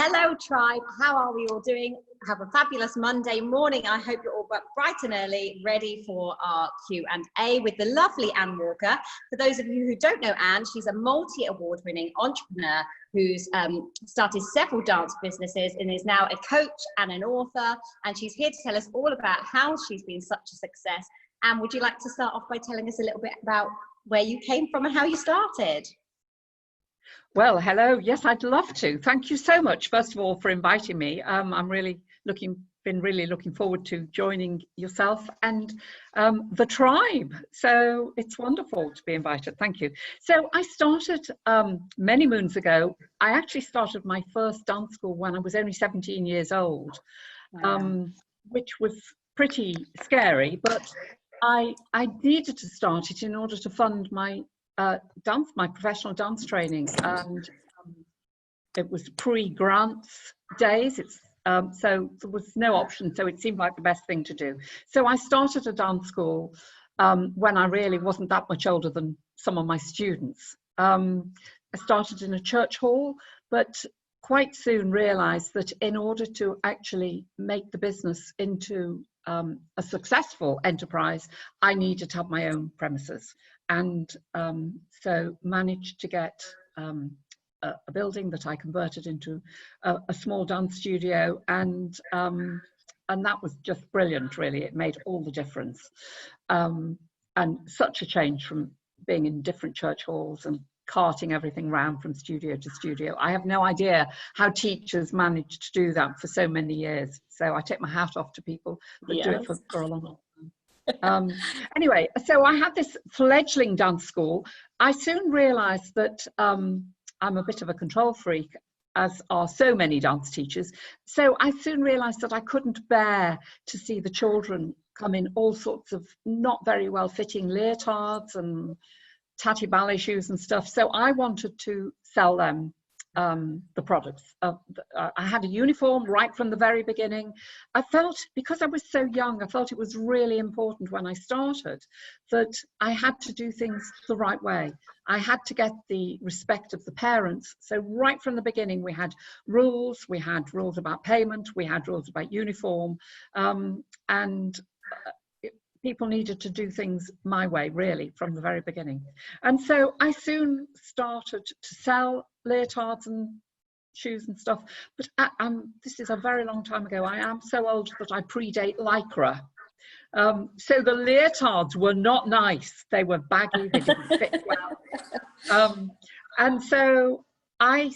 Hello tribe, how are we all doing? Have a fabulous Monday morning. I hope you're all bright and early, ready for our Q&A with the lovely Anne Walker. For those of you who don't know Anne, she's a multi-award winning entrepreneur who's started several dance businesses and is now a coach and an author. And she's here to tell us all about how she's been such a success. Anne, would you like to start off by telling us a little bit about where you came from and how you started? Well, hello. Yes, I'd love to. Thank you so much, first of all, for inviting me. I'm really been really looking forward to joining yourself and the tribe. So it's wonderful to be invited. Thank you. So I started many moons ago. I actually started my first dance school when I was only 17 years old, which was pretty scary, but I needed to start it in order to fund my my professional dance training, and it was pre-grants days. So there was no option, so it seemed like the best thing to do. So I started a dance school when I really wasn't that much older than some of my students. I started in a church hall, but quite soon realized that in order to actually make the business into a successful enterprise, I needed to have my own premises. And so managed to get a building that I converted into a small dance studio, and that was just brilliant, really. It made all the difference, and such a change from being in different church halls and carting everything around from studio to studio. I have no idea how teachers managed to do that for so many years. So I take my hat off to people that do it for a long time. Anyway, so I had this fledgling dance school. I soon realized that I'm a bit of a control freak, as are so many dance teachers. So I soon realized that I couldn't bear to see the children come in all sorts of not very well fitting leotards and tatty ballet shoes and stuff. So I wanted to sell them the products. I had a uniform right from the very beginning. I felt, because I was so young, I felt it was really important when I started that I had to do things the right way. I had to get the respect of the parents. So right from the beginning, we had rules. We had rules about payment. We had rules about uniform. People needed to do things my way, really, from the very beginning. And so I soon started to sell leotards and shoes and stuff. But this is a very long time ago. I am so old that I predate Lycra. So the leotards were not nice. They were baggy, they didn't fit well. And so I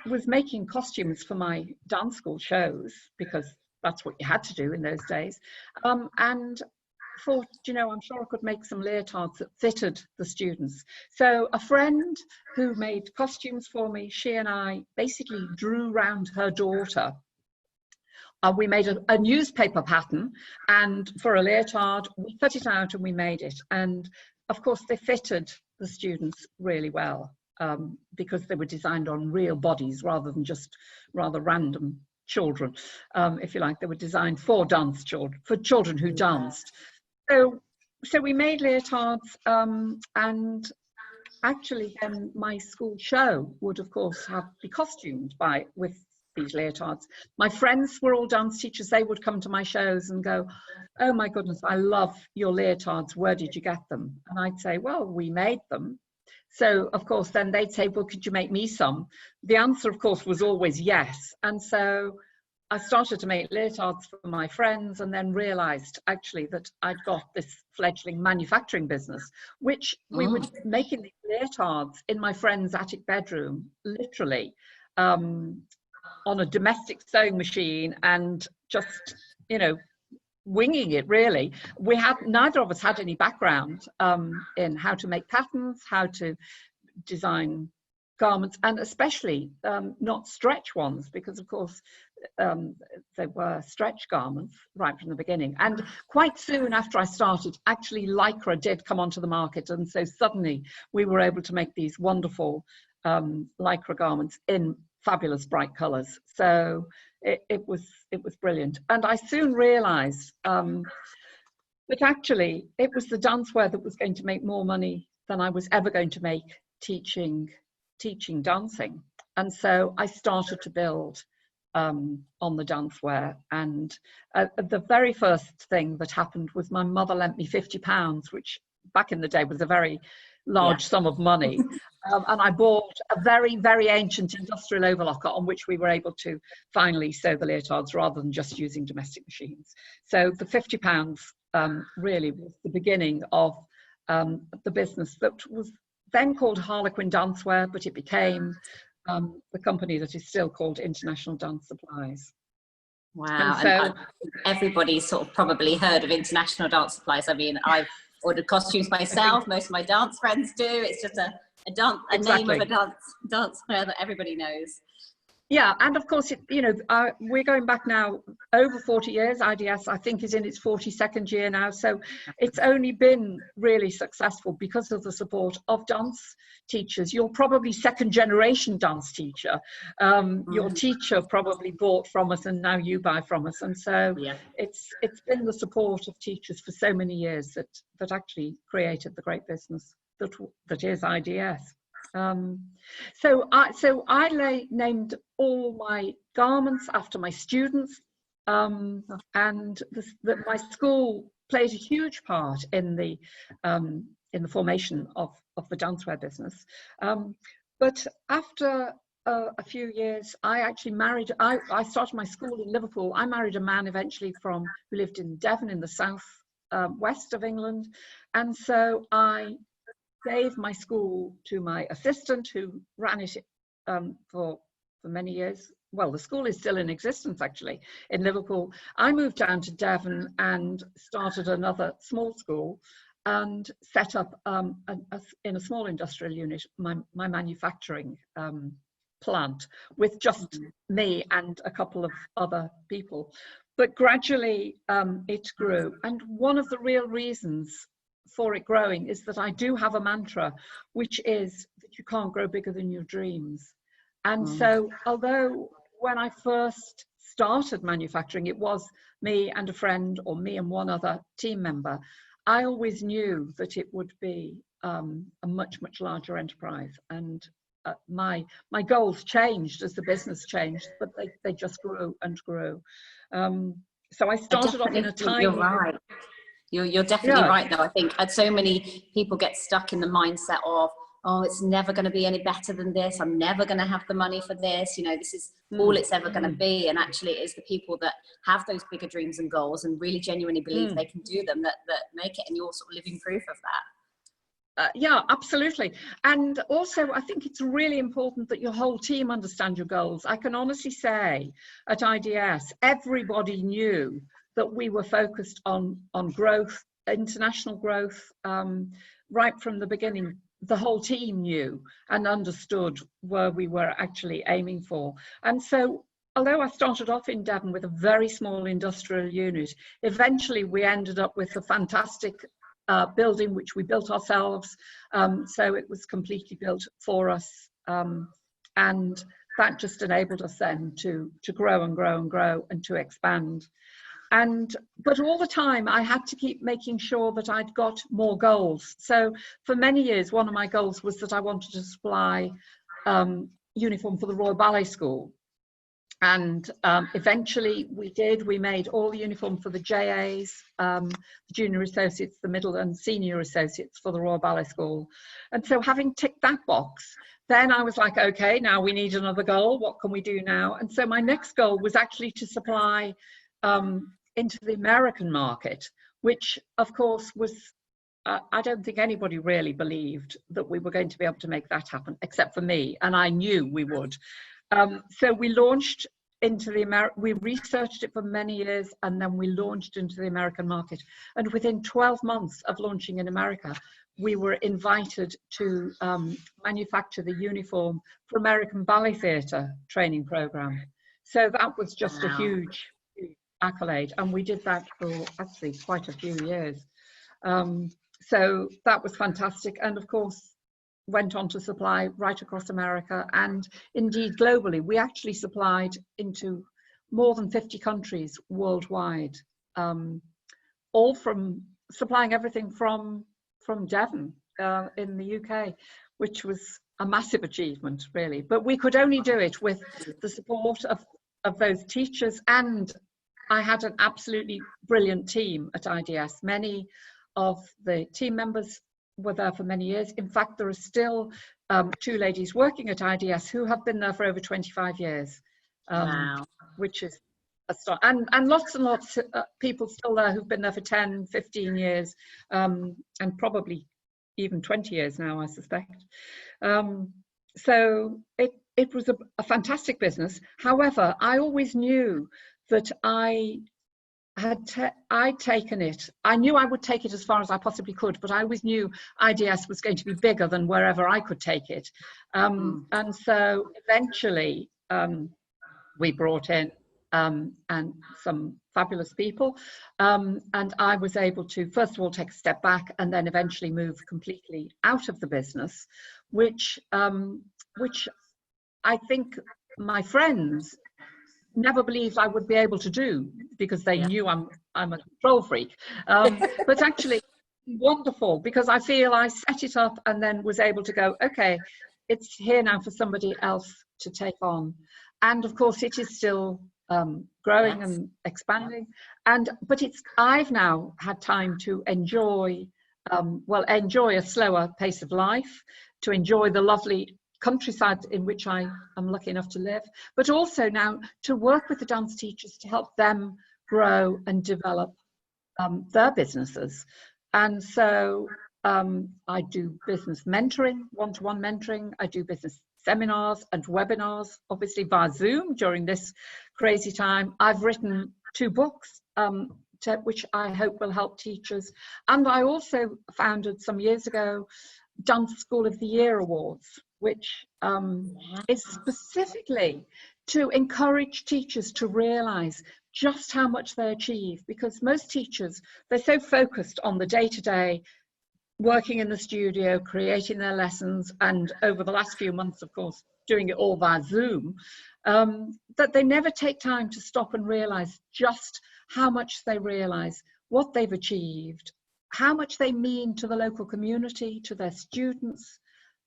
was making costumes for my dance school shows, because that's what you had to do in those days. And thought, I'm sure I could make some leotards that fitted the students. So a friend who made costumes for me, she and I basically drew round her daughter. We made a newspaper pattern, and for a leotard, we cut it out and we made it. And of course, they fitted the students really well, because they were designed on real bodies rather than just rather random children, if you like. They were designed for children who danced. So we made leotards, and actually then my school show would of course be costumed with these leotards. My friends were all dance teachers. They would come to my shows and go, "Oh my goodness, I love your leotards. Where did you get them?" And I'd say, "Well, we made them." So of course then they'd say, "Well, could you make me some?" The answer of course was always yes. And so I started to make leotards for my friends, and then realized actually that I'd got this fledgling manufacturing business, which we were making these leotards in my friend's attic bedroom, literally, on a domestic sewing machine, and just, winging it, really. Neither of us had any background in how to make patterns, how to design garments, and especially not stretch ones, because of course they were stretch garments right from the beginning. And quite soon after I started, actually Lycra did come onto the market, and so suddenly we were able to make these wonderful Lycra garments in fabulous bright colors. So it was brilliant. And I soon realized that actually it was the dancewear that was going to make more money than I was ever going to make teaching dancing. And so I started to build on the dancewear. And the very first thing that happened was my mother lent me £50, which back in the day was a very large sum of money. And I bought a very, very ancient industrial overlocker on which we were able to finally sew the leotards rather than just using domestic machines. So the £50 really was the beginning of the business that was then called Harlequin Dancewear, but it became the company that is still called International Dance Supplies. Wow. And so everybody's sort of probably heard of International Dance Supplies. I mean, I've ordered costumes myself. Most of my dance friends do. It's just a name of a dance fair that everybody knows. Yeah, and of course, we're going back now over 40 years. IDS, I think, is in its 42nd year now. So it's only been really successful because of the support of dance teachers. You're probably second generation dance teacher. Your teacher probably bought from us and now you buy from us. And so it's been the support of teachers for so many years that actually created the great business that is IDS. So I named all my garments after my students, and my school played a huge part in the formation of the dancewear business. But after a few years, I actually married. I started my school in Liverpool. I married a man eventually who lived in Devon in the south west of England, and so I gave my school to my assistant, who ran it for many years. Well, the school is still in existence, actually, in Liverpool. I moved down to Devon and started another small school and set up, in a small industrial unit, my manufacturing plant with just me and a couple of other people. But gradually it grew. And one of the real reasons for it growing is that I do have a mantra, which is that you can't grow bigger than your dreams. And so although when I first started manufacturing, it was me and a friend or me and one other team member, I always knew that it would be a much, much larger enterprise. And my goals changed as the business changed, but they just grew and grew. So I started off in a tiny... You're right. You're definitely right, though. I think so many people get stuck in the mindset of, oh, it's never going to be any better than this. I'm never going to have the money for this. This is all it's ever going to be. And actually, it is the people that have those bigger dreams and goals and really genuinely believe they can do them that make it. And you're sort of living proof of that. Yeah, absolutely. And also, I think it's really important that your whole team understand your goals. I can honestly say at IDS, everybody knew that we were focused on growth, international growth, right from the beginning. The whole team knew and understood where we were actually aiming for. And so, although I started off in Devon with a very small industrial unit, eventually we ended up with a fantastic building which we built ourselves. So it was completely built for us. And that just enabled us then to grow and grow and grow and to expand. But all the time I had to keep making sure that I'd got more goals. So for many years, one of my goals was that I wanted to supply uniform for the Royal Ballet School. And eventually we did. We made all the uniform for the JAs, the junior associates, the middle and senior associates for the Royal Ballet School. And so having ticked that box, then I was like, okay, now we need another goal. What can we do now? And so my next goal was actually to supply into the American market, which of course was, I don't think anybody really believed that we were going to be able to make that happen, except for me, and I knew we would. So we launched into we researched it for many years, and then we launched into the American market. And within 12 months of launching in America, we were invited to manufacture the uniform for American Ballet Theatre training program. So that was just a huge accolade, and we did that for actually quite a few years. So that was fantastic, and of course went on to supply right across America and indeed globally. We actually supplied into more than 50 countries worldwide, all from supplying everything from Devon in the UK, which was a massive achievement really. But we could only do it with the support of of those teachers, and I had an absolutely brilliant team at IDS. Many of the team members were there for many years. In fact, there are still 2 ladies working at IDS who have been there for over 25 years. Wow. Which is a start. And lots and lots of people still there who've been there for 10, 15 years, and probably even 20 years now, I suspect. So it was a fantastic business. However, I always knew that I'd taken it. I knew I would take it as far as I possibly could, but I always knew IDS was going to be bigger than wherever I could take it. And so eventually we brought in and some fabulous people, and I was able to first of all take a step back and then eventually move completely out of the business, which I think my friends never believed I would be able to do, because they knew I'm a control freak. But actually wonderful, because I feel I set it up and then was able to go, okay, it's here now for somebody else to take on. And of course it is still growing and expanding, but I've now had time to enjoy a slower pace of life, to enjoy the lovely countryside in which I am lucky enough to live, but also now to work with the dance teachers to help them grow and develop their businesses. And so I do business mentoring, one-to-one mentoring. I do business seminars and webinars, obviously via Zoom during this crazy time. I've written 2 books, which I hope will help teachers. And I also founded some years ago Dance School of the Year Awards, which is specifically to encourage teachers to realise just how much they achieve, because most teachers, they're so focused on the day-to-day, working in the studio, creating their lessons, and over the last few months, of course, doing it all via Zoom, that they never take time to stop and realise just how much they realise what they've achieved, how much they mean to the local community, to their students.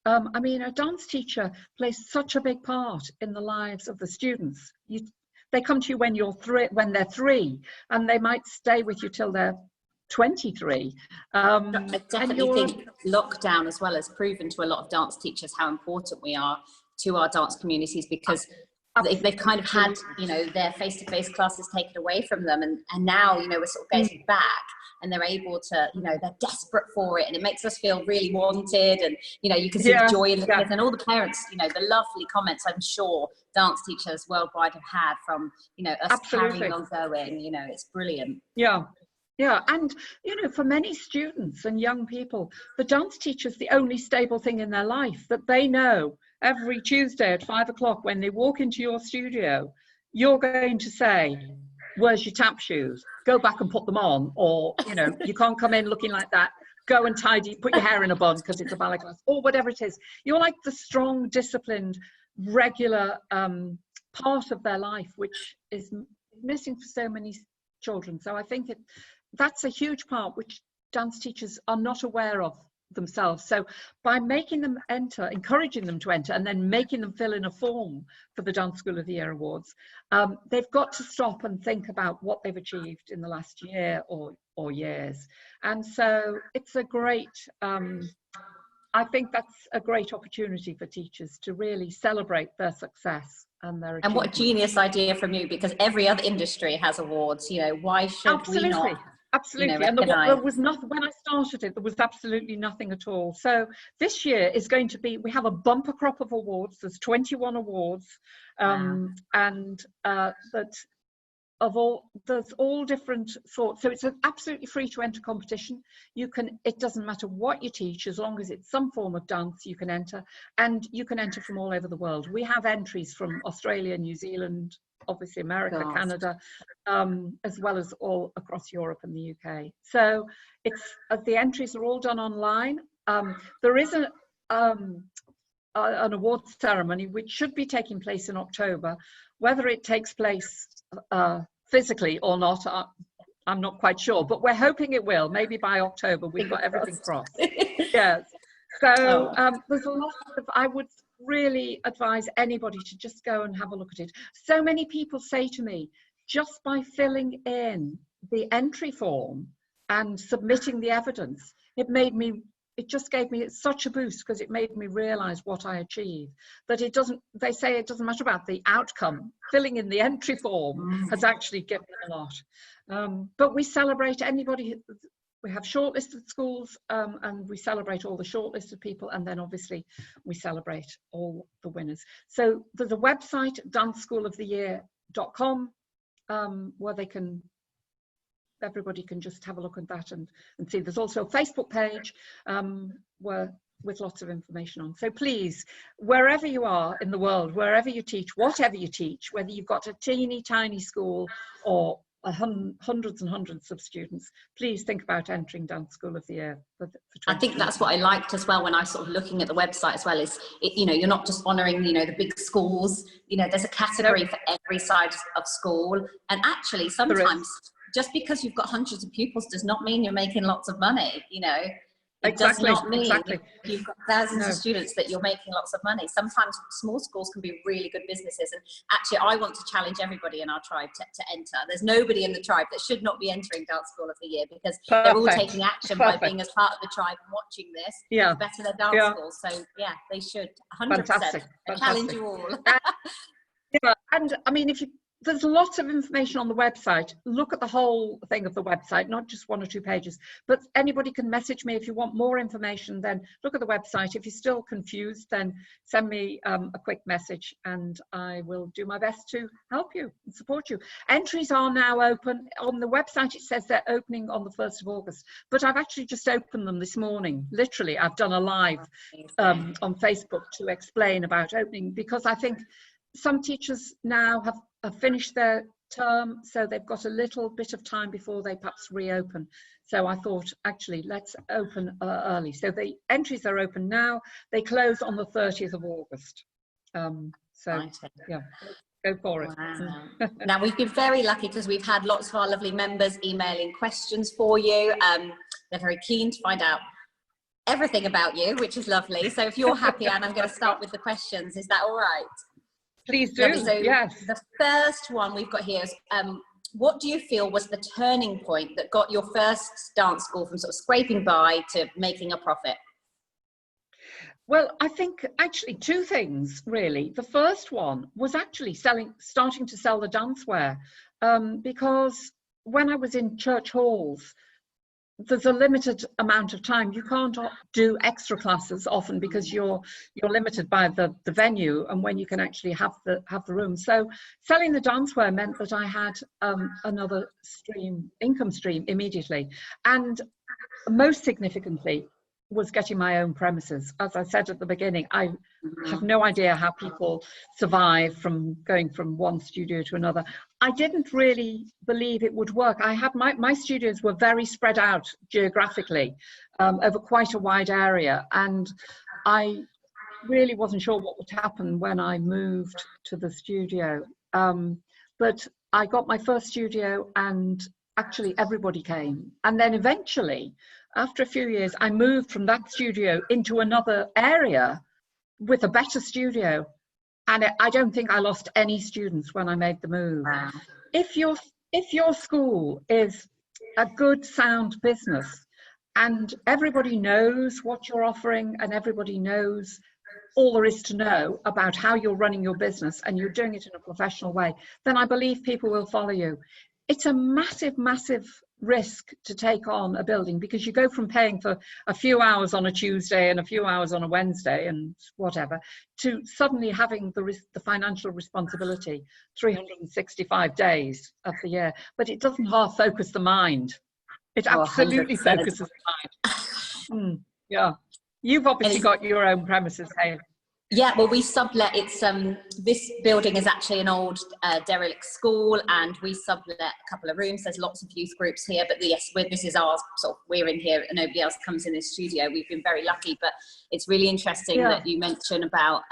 I mean, a dance teacher plays such a big part in the lives of the students. They come to you when they're 3, and they might stay with you till they're 23. I definitely think lockdown as well has proven to a lot of dance teachers how important we are to our dance communities, because they've kind of had, you know, their face-to-face classes taken away from them, and now, you know, we're sort of getting back, and they're able to, you know, they're desperate for it, and it makes us feel really wanted, and, you know, you can see the joy in the kids, and all the parents, you know, the lovely comments I'm sure dance teachers worldwide have had from, you know, us carrying on going, you know, it's brilliant. Yeah, and, you know, for many students and young people, the dance teacher is the only stable thing in their life, that they know every Tuesday at 5 o'clock when they walk into your studio, you're going to say, where's your tap shoes? Go back and put them on. Or, you know, you can't come in looking like that. Go and tidy, put your hair in a bun because it's a ballet class, or whatever it is. You're like the strong, disciplined, regular part of their life, which is missing for so many children. So I think that's a huge part which dance teachers are not aware of themselves. So by making them enter, encouraging them to enter, and then making them fill in a form for the Dance School of the Year Awards, they've got to stop and think about what they've achieved in the last year or years. And so it's a great, I think that's a great opportunity for teachers to really celebrate their success and their achievements. And what a genius idea from you, because every other industry has awards, you know, why should we not? Absolutely, you know, and there was nothing when I started it. There was absolutely nothing at all. So this year is going to be. We have a bumper crop of awards. There's 21 awards, and there's all different sorts. So it's an absolutely free to enter competition. You can. It doesn't matter what you teach, as long as it's some form of dance. You can enter, and you can enter from all over the world. We have entries from Australia, New Zealand, obviously America, Canada, as well as all across Europe and the UK. So it's the entries are all done online. There is an awards ceremony which should be taking place in October. Whether it takes place physically or not, I'm not quite sure, but we're hoping it will. Maybe by October. We've got everything crossed. Yes. So there's a lot of, really advise anybody to just go and have a look at it. So many people say to me, just by filling in the entry form and submitting the evidence, it just gave me such a boost, because it made me realize what I achieved. That they say it doesn't matter about the outcome. Filling in the entry form has actually given them a lot. But we celebrate anybody. We have shortlisted schools, and we celebrate all the shortlisted people, and then obviously we celebrate all the winners. So there's a website, danceschooloftheyear.com, where everybody can just have a look at that and see. There's also a Facebook page with lots of information on. So please, wherever you are in the world, wherever you teach, whatever you teach, whether you've got a teeny tiny school or hundreds and hundreds of students, please think about entering Dance School of the Year. I think that's what I liked as well when I was sort of looking at the website as well, is you're not just honouring the big schools. There's a category for every size of school, and actually sometimes just because you've got hundreds of pupils does not mean you're making lots of money. It does not mean you've got thousands of students that you're making lots of money. Sometimes small schools can be really good businesses. And actually, I want to challenge everybody in our tribe to enter. There's nobody in the tribe that should not be entering Dance School of the Year, because they're all taking action by being as part of the tribe and watching this to better their dance schools. So yeah, they should 100%. I challenge you all. And I mean, there's lots of information on the website. Look at the whole thing of the website, not just 1 or 2 pages. But anybody can message me if you want more information. Then look at the website. If you're still confused, then send me a quick message, and I will do my best to help you and support you. Entries are now open. On the website, it says they're opening on the 1st of August. But I've actually just opened them this morning. Literally, I've done a live on Facebook to explain about opening, because I think some teachers now have finished their term, so they've got a little bit of time before they perhaps reopen. So I thought, actually, let's open early. So the entries are open now. They close on the 30th of August. Yeah, go for it. Wow. Now, we've been very lucky because we've had lots of our lovely members emailing questions for you. They're very keen to find out everything about you, which is lovely. So if you're happy, Anne, I'm going to start with the questions. Is that all right? Please do. So yes. The first one we've got here is, what do you feel was the turning point that got your first dance school from sort of scraping by to making a profit? Well, I think actually 2 things, really. The first one was actually starting to sell the dancewear, because when I was in church halls, there's a limited amount of time. You can't do extra classes often because you're limited by the venue and when you can actually have the room. So selling the dancewear meant that I had another income stream immediately, and most significantly was getting my own premises. As I said at the beginning, I have no idea how people survive from going from one studio to another. I didn't really believe it would work. I had my studios were very spread out geographically over quite a wide area, and I really wasn't sure what would happen when I moved to the studio. But I got my first studio, and actually everybody came. And then eventually, after a few years, I moved from that studio into another area with a better studio. And I don't think I lost any students when I made the move. Wow. If your school is a good, sound business, and everybody knows what you're offering, and everybody knows all there is to know about how you're running your business, and you're doing it in a professional way, then I believe people will follow you. It's a massive, massive risk to take on a building, because you go from paying for a few hours on a Tuesday and a few hours on a Wednesday and whatever, to suddenly having the financial responsibility 365 days of the year. But it doesn't half focus the mind. It absolutely focuses the mind. Yeah. You've obviously got your own premises, Hale. Yeah, well, we sublet. It's this building is actually an old derelict school, and we sublet a couple of rooms. There's lots of youth groups here, but yes, this is ours. We're in here, and nobody else comes in this studio. We've been very lucky, but it's really interesting that you mention about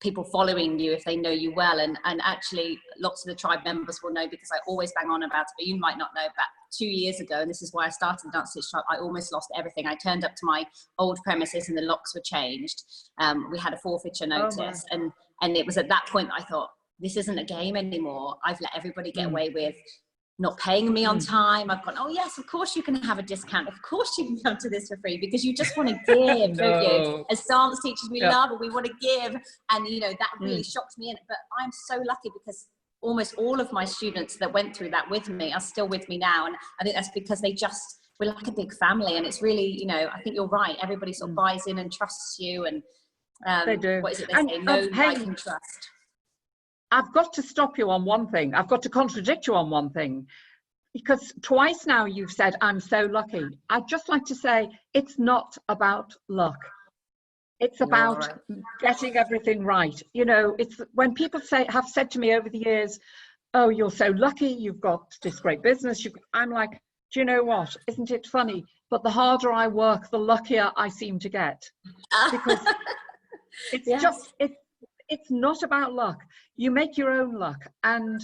people following you if they know you well, and actually lots of the tribe members will know, because I always bang on about it, but you might not know about 2 years ago, and this is why I started the Dance Stitch Shop, I almost lost everything. I turned up to my old premises and the locks were changed. We had a forfeiture notice, and it was at that point that I thought, this isn't a game anymore. I've let everybody get away with not paying me on time. I've gone, oh yes, of course you can have a discount. Of course you can come to this for free, because you just want to give, don't you? As dance teachers, we love it. We want to give. And, you know, that really shocked me. But I'm so lucky because almost all of my students that went through that with me are still with me now. And I think that's because we're like a big family. And it's really, you know, I think you're right. Everybody sort of buys in and trusts you. And they do. What is it they say? Know, like, and trust. I've got to stop you on one thing. I've got to contradict you on one thing, because twice now you've said, I'm so lucky. I'd just like to say, it's not about luck. It's about getting everything right. You know, it's when people have said to me over the years, oh, you're so lucky, you've got this great business. I'm like, do you know what? Isn't it funny? But the harder I work, the luckier I seem to get. Because it's just, it's not about luck. You make your own luck, and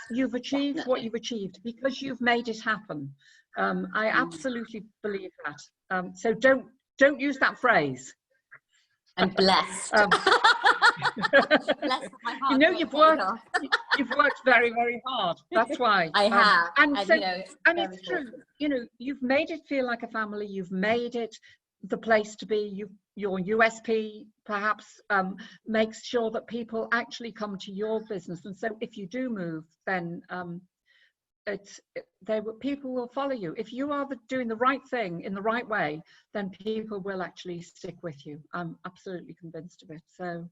you've achieved what you've achieved because you've made it happen. I absolutely believe that. So don't use that phrase. And blessed. Blessed my heart. You know, you've worked very, very hard. That's why. I have. And so, you know, and it's true. You know, you've made it feel like a family. You've made it the place to be. Your USP perhaps makes sure that people actually come to your business. And so if you do move, then people will follow you. If you are doing the right thing in the right way, then people will actually stick with you. I'm absolutely convinced of it. So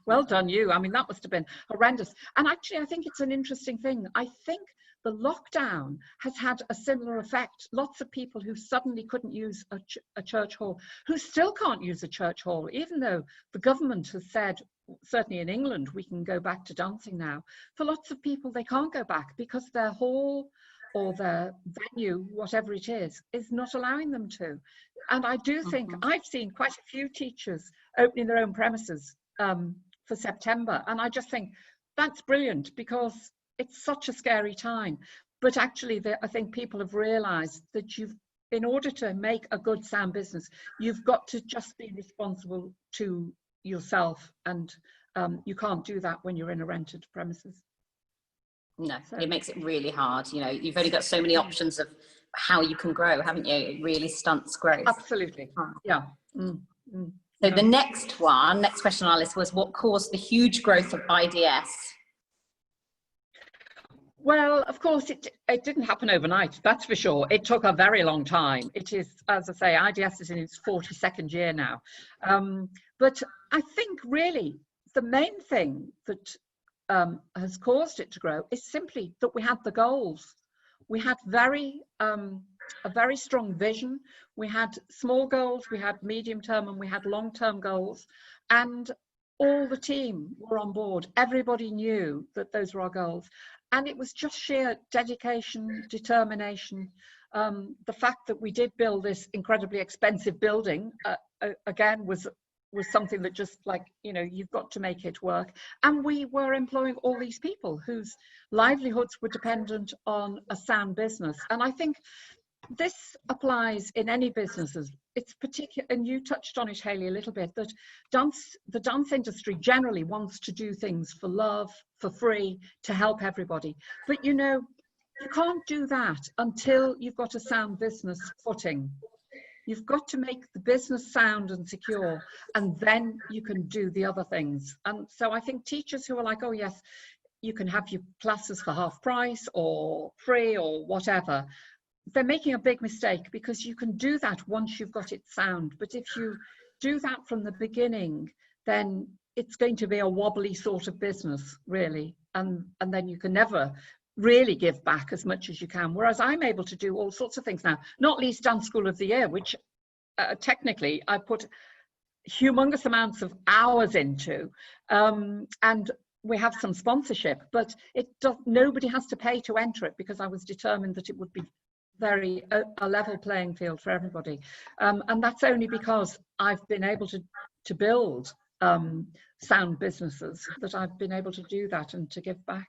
well done you. I mean, that must have been horrendous. And actually, I think it's an interesting thing. I think the lockdown has had a similar effect. Lots of people who suddenly couldn't use a church hall, who still can't use a church hall, even though the government has said, certainly in England, we can go back to dancing now. For lots of people, they can't go back because their hall or their venue, whatever it is not allowing them to. And I do think I've seen quite a few teachers opening their own premises for September. And I just think that's brilliant, because it's such a scary time. But actually, I think people have realized that in order to make a good sound business, you've got to just be responsible to yourself, and you can't do that when you're in a rented premises. No, it makes it really hard. You know, you've only got so many options of how you can grow, haven't you? It really stunts growth. Absolutely. Yeah. So the next question on our list was, what caused the huge growth of IDS? Well, of course, it didn't happen overnight, that's for sure. It took a very long time. It is, as I say, IDS is in its 42nd year now. But I think really the main thing that has caused it to grow is simply that we had the goals. We had a very strong vision. We had small goals, we had medium term, and we had long term goals. And all the team were on board. Everybody knew that those were our goals. And it was just sheer dedication, determination. The fact that we did build this incredibly expensive building, again, was something that just, like, you know, you've got to make it work. And we were employing all these people whose livelihoods were dependent on a sound business. And I think this applies in any businesses. It's particular, and you touched on it, Hayley, a little bit, that the dance industry generally wants to do things for love, for free, to help everybody. But you know, you can't do that until you've got a sound business footing. You've got to make the business sound and secure, and then you can do the other things. And so I think teachers who are like, oh yes, you can have your classes for half price or free or whatever, they're making a big mistake, because you can do that once you've got it sound. But if you do that from the beginning, then it's going to be a wobbly sort of business, really. And then you can never really give back as much as you can. Whereas I'm able to do all sorts of things now, not least Dance School of the Year, which technically I put humongous amounts of hours into. And we have some sponsorship, but nobody has to pay to enter it, because I was determined that it would be a level playing field for everybody. And that's only because I've been able to build sound businesses that I've been able to do that and to give back.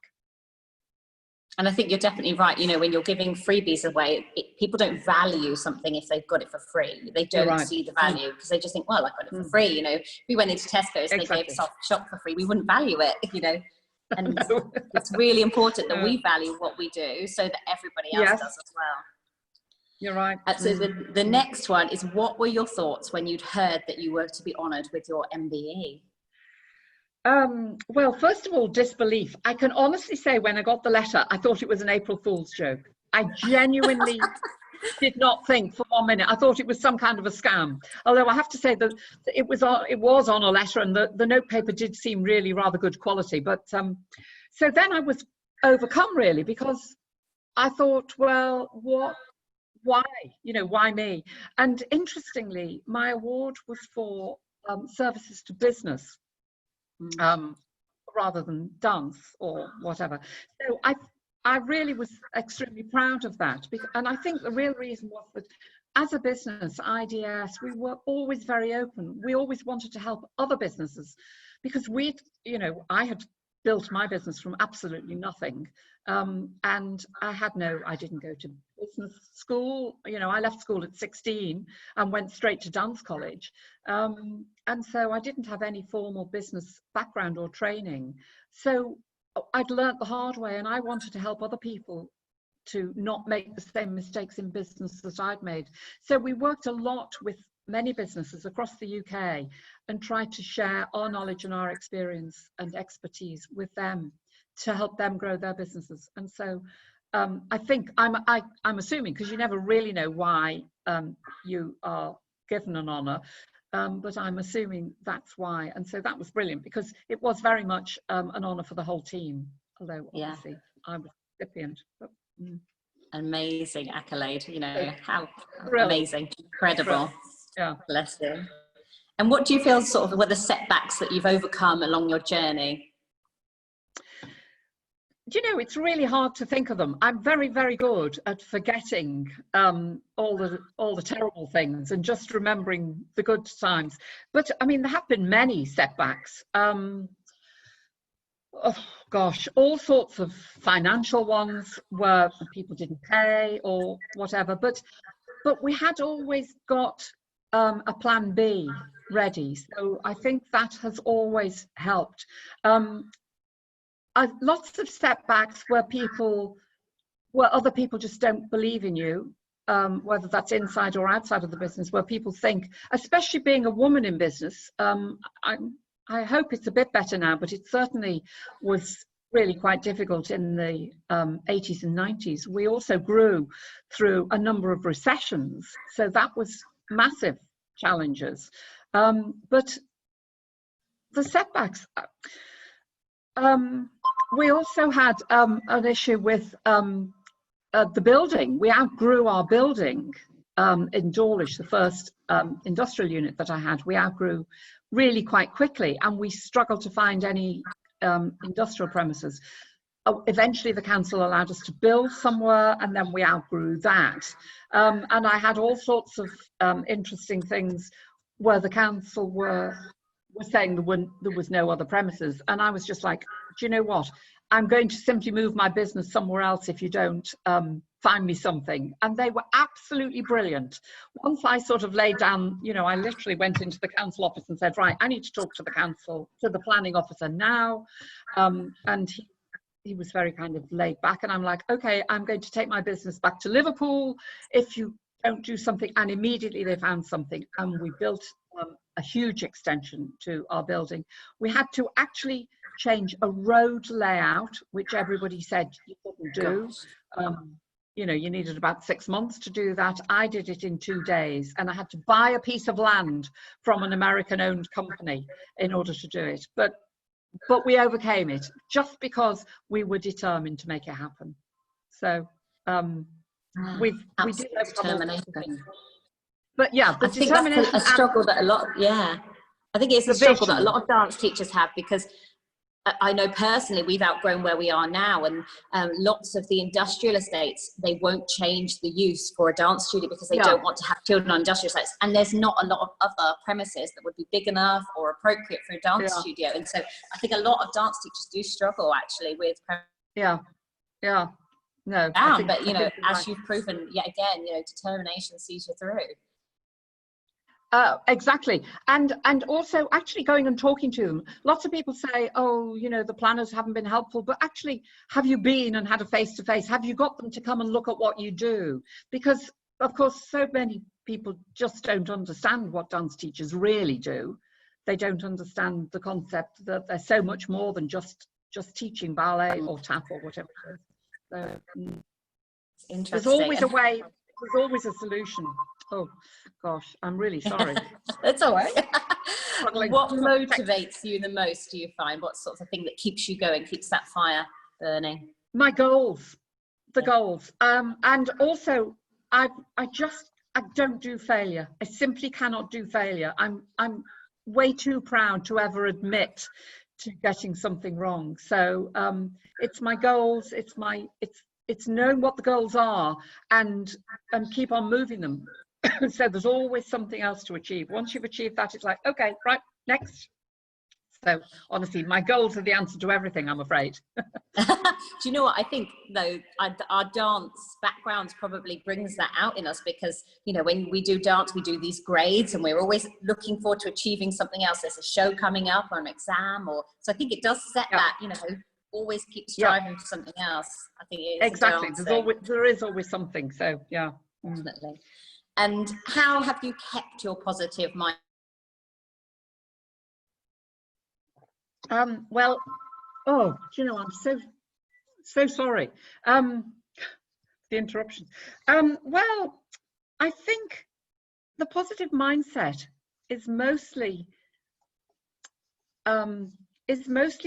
And I think you're definitely right. You know, when you're giving freebies away, people don't value something if they've got it for free. They don't see the value because they just think, well, I got it for free. You know, if we went into Tesco's and they gave us our shop for free, we wouldn't value it, you know. And it's really important that we value what we do so that everybody else does as well. You're right. So the next one is, what were your thoughts when you'd heard that you were to be honoured with your MBE? Well, first of all, disbelief. I can honestly say when I got the letter, I thought it was an April Fool's joke. I genuinely did not think for 1 minute. I thought it was some kind of a scam. Although I have to say that it was on a letter, and the notepaper did seem really rather good quality. But so then I was overcome really, because I thought, well, why? You know, why me? And interestingly, my award was for services to business. Rather than dance or whatever. So I really was extremely proud of that, and I think the real reason was that as a business, IDS, we were always very open. We always wanted to help other businesses, because I had built my business from absolutely nothing, and I didn't go to business school. You know, I left school at 16 and went straight to dance college, and so I didn't have any formal business background or training. So I'd learnt the hard way, and I wanted to help other people to not make the same mistakes in business that I'd made. So we worked a lot with many businesses across the UK and tried to share our knowledge and our experience and expertise with them to help them grow their businesses. And so I think I'm assuming, because you never really know why you are given an honour, but I'm assuming that's why. And so that was brilliant, because it was very much an honour for the whole team, although obviously I was recipient. But, amazing accolade, you know, how Brilliant. Amazing, incredible. Yeah. Bless you. And what do you feel sort of were the setbacks that you've overcome along your journey? Do you know, it's really hard to think of them. I'm very, very good at forgetting all the terrible things and just remembering the good times. But I mean, there have been many setbacks. Oh gosh, all sorts of financial ones where people didn't pay or whatever. But we had always got a plan B ready. So I think that has always helped. Lots of setbacks where other people just don't believe in you, whether that's inside or outside of the business, where people think, especially being a woman in business, I hope it's a bit better now, but it certainly was really quite difficult in the 80s and 90s. We also grew through a number of recessions, so that was massive challenges. But the setbacks, we also had an issue with the building. We outgrew our building in Dawlish, the first industrial unit that I had. We outgrew really quite quickly, and we struggled to find any industrial premises. Eventually the council allowed us to build somewhere, and then we outgrew that. And I had all sorts of interesting things where the council were saying there was no other premises, and I was just like, do you know what, I'm going to simply move my business somewhere else if you don't find me something. And they were absolutely brilliant. Once I sort of laid down, you know, I literally went into the council office and said, right, I need to talk to the planning officer now, and he was very kind of laid back, and I'm like, okay, I'm going to take my business back to Liverpool if you don't do something. And immediately they found something, and we built a huge extension to our building. We had to actually change a road layout, which everybody said you couldn't do. You know, you needed about 6 months to do that. I did it in 2 days, and I had to buy a piece of land from an American-owned company in order to do it. But we overcame it just because we were determined to make it happen. So we did overcome. But yeah, the determination. That's a struggle that a lot. I think it's a struggle that a lot of dance teachers have, because I know personally we've outgrown where we are now, and lots of the industrial estates, they won't change the use for a dance studio because they don't want to have children on industrial sites, and there's not a lot of other premises that would be big enough or appropriate for a dance studio. And so I think a lot of dance teachers do struggle actually with no. Down, but you know, as you've proven yet again, you know, determination sees you through. Exactly. And also actually going and talking to them. Lots of people say, oh, you know, the planners haven't been helpful, but actually, have you been and had a face-to-face? Have you got them to come and look at what you do? Because of course, so many people just don't understand what dance teachers really do. They don't understand the concept that they're so much more than just teaching ballet or tap or whatever it is. So there's always a way, there's always a solution. Oh gosh, I'm really sorry. It's all right. What motivates you the most, do you find? What sort of thing that keeps you going, keeps that fire burning? My goals, the goals. And also I don't do failure. I simply cannot do failure. I'm way too proud to ever admit to getting something wrong. So it's my goals, it's knowing what the goals are and keep on moving them. So there's always something else to achieve. Once you've achieved that, it's like, okay, right, next. So honestly, my goals are the answer to everything, I'm afraid. Do you know what I think though? Our dance background probably brings that out in us, because you know, when we do dance, we do these grades and we're always looking forward to achieving something else. There's a show coming up or an exam, or so I think it does set that, you know, always keep striving for something else. I think it is exactly. There is always something. So yeah, definitely. And how have you kept your positive mind? Well, oh, do you know, I'm so sorry. The interruption. Well, I think the positive mindset is mostly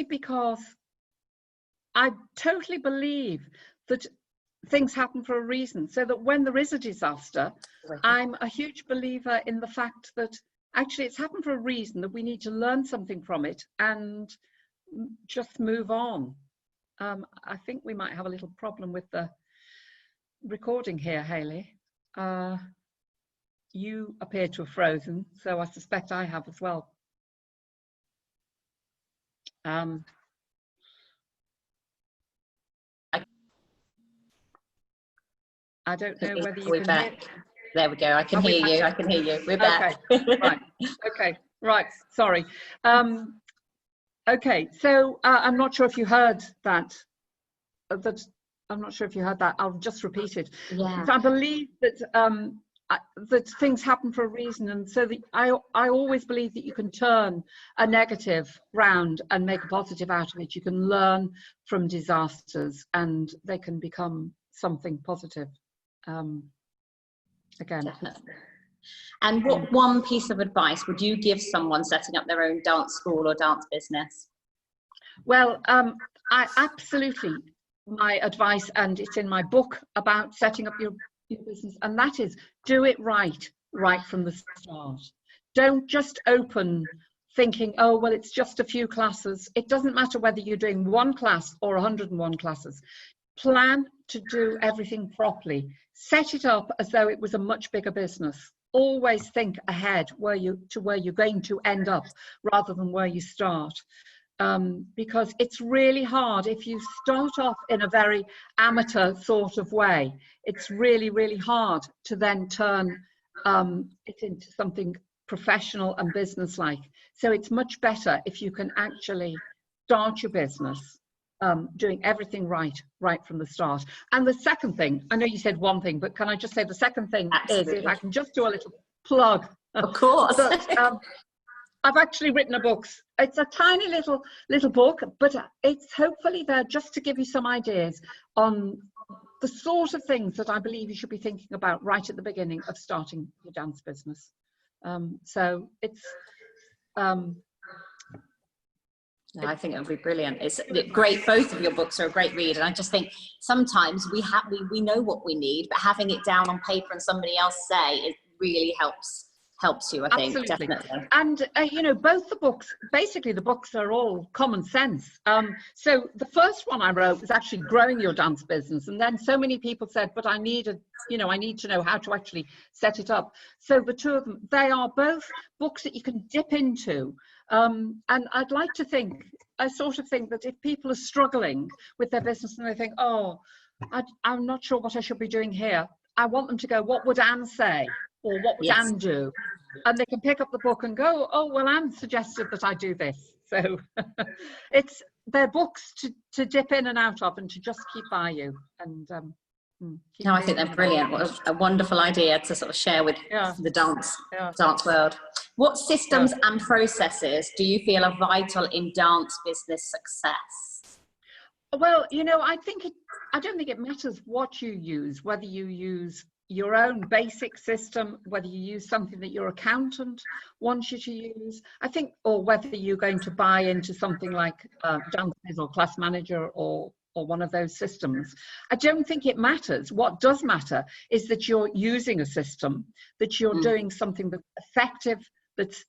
because I totally believe that things happen for a reason, so that when there is a disaster, I'm a huge believer in the fact that actually it's happened for a reason, that we need to learn something from it and just move on. I think we might have a little problem with the recording here, Hayley. You appear to have frozen, so I suspect I have as well. I don't know whether you can hear. There we go. I can hear you. I can hear you. We're back. Okay. Right. Okay. Right. Sorry. Okay. So I'm not sure if you heard that. I'm not sure if you heard that. I'll just repeat it. Yeah. So I believe that that things happen for a reason, and so I always believe that you can turn a negative round and make a positive out of it. You can learn from disasters, and they can become something positive. Again. Definitely. And what one piece of advice would you give someone setting up their own dance school or dance business? Well, I absolutely, my advice, and it's in my book about setting up your business, and that is, do it right from the start. Don't just open thinking, oh, well, it's just a few classes. It doesn't matter whether you're doing one class or 101 classes. Plan to do everything properly. Set it up as though it was a much bigger business. Always think ahead where you're going to end up rather than where you start. Because it's really hard if you start off in a very amateur sort of way. It's really, really hard to then turn it into something professional and business-like. So it's much better if you can actually start your business doing everything right from the start. And the second thing, I know you said one thing, but can I just say the second thing is, if I can just do a little plug. Of course. That, I've actually written a book. It's a tiny little book, but it's hopefully there just to give you some ideas on the sort of things that I believe you should be thinking about right at the beginning of starting your dance business. So it's No, I think it would be brilliant. It's great. Both of your books are a great read, and I just think sometimes we know what we need, but having it down on paper and somebody else say it really helps you. I think. Absolutely. Definitely. And you know, both the books, basically the books are all common sense. So the first one I wrote was actually growing your dance business, and then so many people said, but I need to know how to actually set it up. So the two of them, they are both books that you can dip into And I'd like to think, I sort of think that if people are struggling with their business and they think, oh, I'm not sure what I should be doing here, I want them to go, what would Anne say? Or what would Yes. Anne do? And they can pick up the book and go, oh, well, Anne suggested that I do this. So they're books to dip in and out of and to just keep by you. And no, I think they're brilliant. What a wonderful idea to sort of share with the dance world. What systems and processes do you feel are vital in dance business success? Well, you know, I don't think it matters what you use, whether you use your own basic system, whether you use something that your accountant wants you to use, I think, or whether you're going to buy into something like Dance's or Class Manager or one of those systems. I don't think it matters. What does matter is that you're using a system, that you're doing something that's effective, that's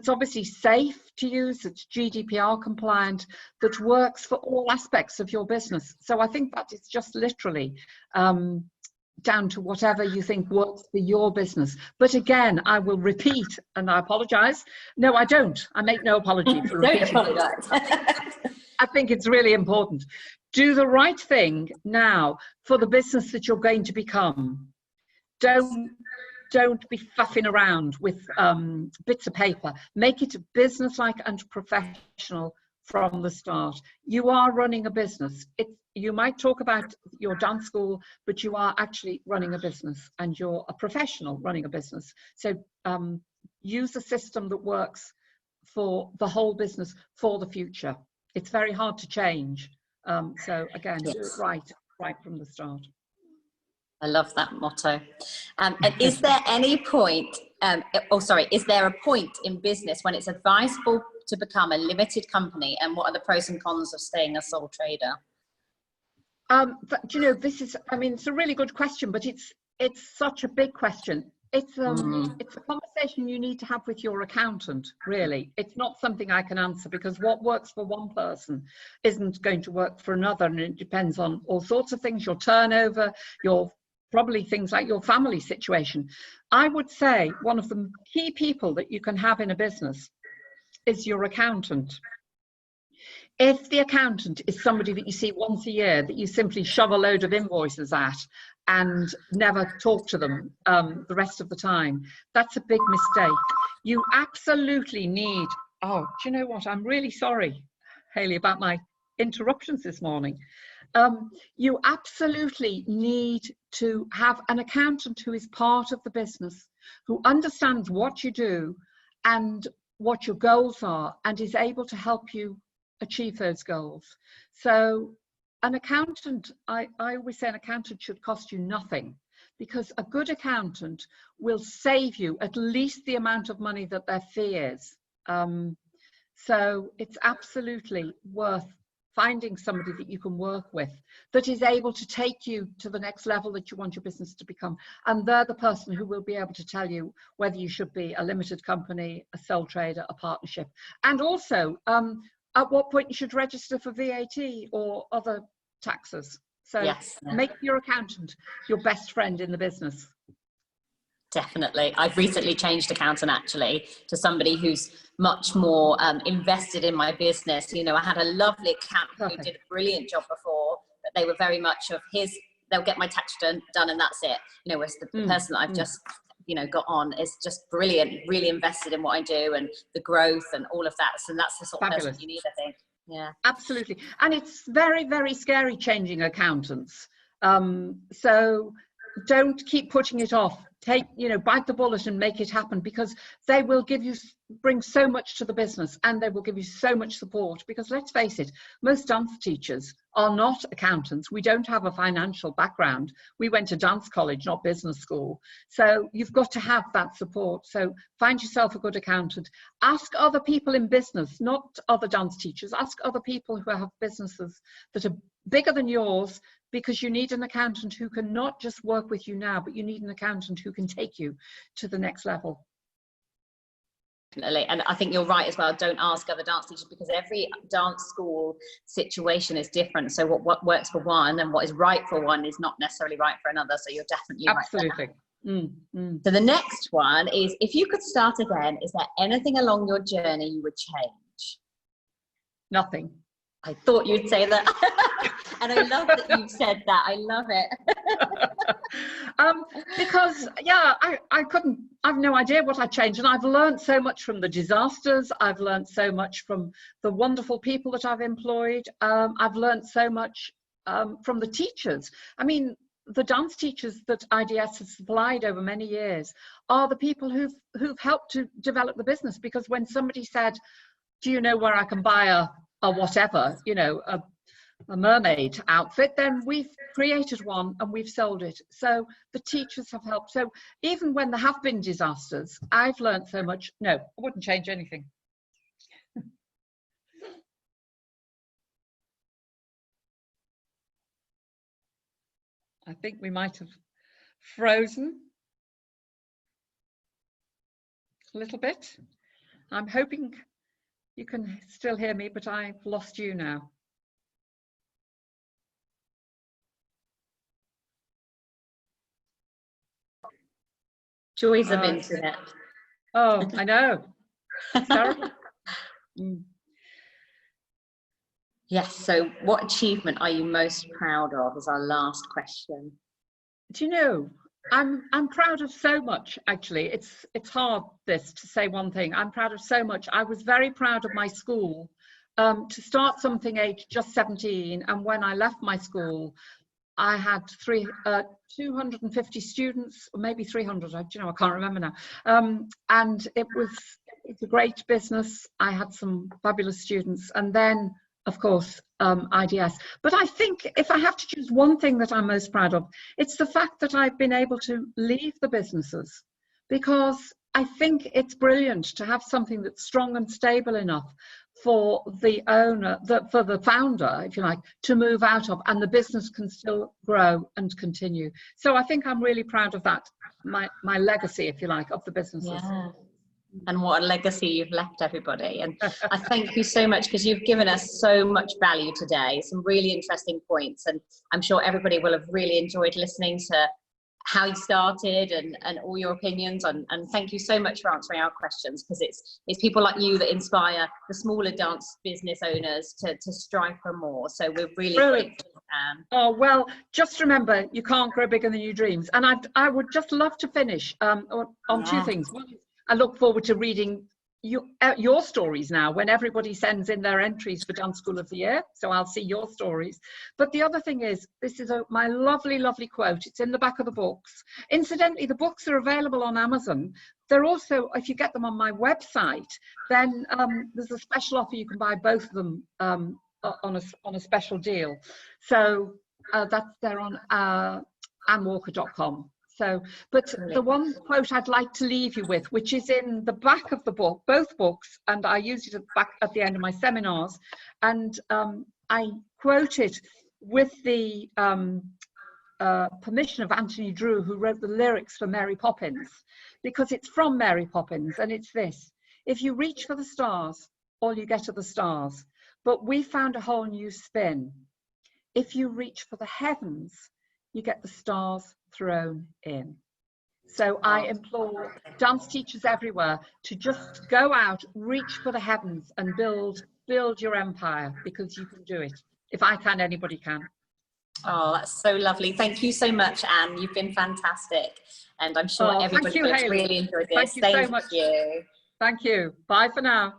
obviously safe to use, that's GDPR compliant, that works for all aspects of your business. So I think that is just literally down to whatever you think works for your business. But again, I will repeat, and I apologize. No, I don't. I make no apology for repeating. Don't apologize. I think it's really important. Do the right thing now for the business that you're going to become. Don't be faffing around with bits of paper. Make it business-like and professional from the start. You are running a business. You might talk about your dance school, but you are actually running a business, and you're a professional running a business. So use a system that works for the whole business for the future. It's very hard to change. So again, do it right from the start. I love that motto. And is there any point, is there a point in business when it's advisable to become a limited company, and what are the pros and cons of staying a sole trader? But, you know, it's a really good question, but it's such a big question. It's a conversation you need to have with your accountant, really. It's not something I can answer, because what works for one person isn't going to work for another, and it depends on all sorts of things, your turnover, probably things like your family situation. I would say one of the key people that you can have in a business is your accountant. If the accountant is somebody that you see once a year, that you simply shove a load of invoices at and never talk to them the rest of the time, that's a big mistake. You absolutely need, do you know what? I'm really sorry, Hayley, about my interruptions this morning. You absolutely need to have an accountant who is part of the business, who understands what you do and what your goals are, and is able to help you achieve those goals. So an accountant, I always say an accountant should cost you nothing, because a good accountant will save you at least the amount of money that their fee is. So it's absolutely worth finding somebody that you can work with that is able to take you to the next level that you want your business to become. And they're the person who will be able to tell you whether you should be a limited company, a sole trader, a partnership, and also at what point you should register for VAT or other taxes. So make your accountant your best friend in the business. Definitely. I've recently changed accountant, actually, to somebody who's much more invested in my business. You know, I had a lovely accountant who did a brilliant job before, but they were very much of they'll get my tax done and that's it. You know, whereas the person that I've just, got on is just brilliant, really invested in what I do and the growth and all of that. So that's the sort of person you need, I think. Yeah, absolutely. And it's very, very scary changing accountants. So don't keep putting it off. Bite the bullet and make it happen, because they will bring so much to the business, and they will give you so much support, because let's face it, most dance teachers are not accountants. We don't have a financial background. We went to dance college, not business school. So you've got to have that support. So find yourself a good accountant. Ask other people in business, not other dance teachers. Ask other people who have businesses that are bigger than yours, because you need an accountant who can not just work with you now, but you need an accountant who can take you to the next level. Definitely. And I think you're right as well. Don't ask other dance teachers, because every dance school situation is different. So what works for one and what is right for one is not necessarily right for another. So you're definitely absolutely right. So the next one is, if you could start again, is there anything along your journey you would change? Nothing. I thought you'd say that. And I love that you've said that. I love it. Because yeah, I've no idea what I'd change. And I've learned so much from the disasters. I've learned so much from the wonderful people that I've employed. I've learned so much from the teachers. I mean, the dance teachers that IDS has supplied over many years are the people who've helped to develop the business. Because when somebody said, do you know where I can buy a whatever, you know, a mermaid outfit, then we've created one and we've sold it. So the teachers have helped. So even when there have been disasters, I've learned so much. No, I wouldn't change anything. I think we might have frozen a little bit. I'm hoping you can still hear me, but I've lost you now. Joys of internet. Oh, I know. It's terrible. Yes, so what achievement are you most proud of is our last question. Do you know, I'm proud of so much, actually. It's hard, this, to say one thing. I'm proud of so much. I was very proud of my school, to start something aged just 17, and when I left my school, I had 250 students, or maybe 300. I can't remember now. And it's a great business. I had some fabulous students, and then, of course, IDS. But I think if I have to choose one thing that I'm most proud of, it's the fact that I've been able to leave the businesses, because I think it's brilliant to have something that's strong and stable enough for the owner, for the founder, if you like, to move out of, and the business can still grow and continue. So I think I'm really proud of that, my legacy, if you like, of the businesses. Yeah. And what a legacy you've left everybody. And I thank you so much, because you've given us so much value today, some really interesting points. And I'm sure everybody will have really enjoyed listening to how you started and all your opinions. And thank you so much for answering our questions, because it's people like you that inspire the smaller dance business owners to strive for more. So we're really grateful, Anne. Oh, well, just remember, you can't grow bigger than your dreams. And I would just love to finish on two things. One, I look forward to reading your stories now when everybody sends in their entries for Dance School of the Year. So I'll see your stories. But the other thing is, this is my lovely, lovely quote. It's in the back of the books. Incidentally, the books are available on Amazon. They're also, if you get them on my website, then there's a special offer. You can buy both of them on a special deal. So that's there on AnneWalker.com. So, but the one quote I'd like to leave you with, which is in the back of the book, both books, and I use it at the end of my seminars, and I quote it with the permission of Anthony Drew, who wrote the lyrics for Mary Poppins, because it's from Mary Poppins, and it's this: if you reach for the stars, all you get are the stars, but we found a whole new spin. If you reach for the heavens, you get the stars thrown in. So I implore dance teachers everywhere to just go out, reach for the heavens, and build your empire, because you can do it. If I can, anybody can. Oh, that's so lovely. Thank you so much, Anne. You've been fantastic. And I'm sure everybody has really enjoyed this. Thank you so much. Thank you. Bye for now.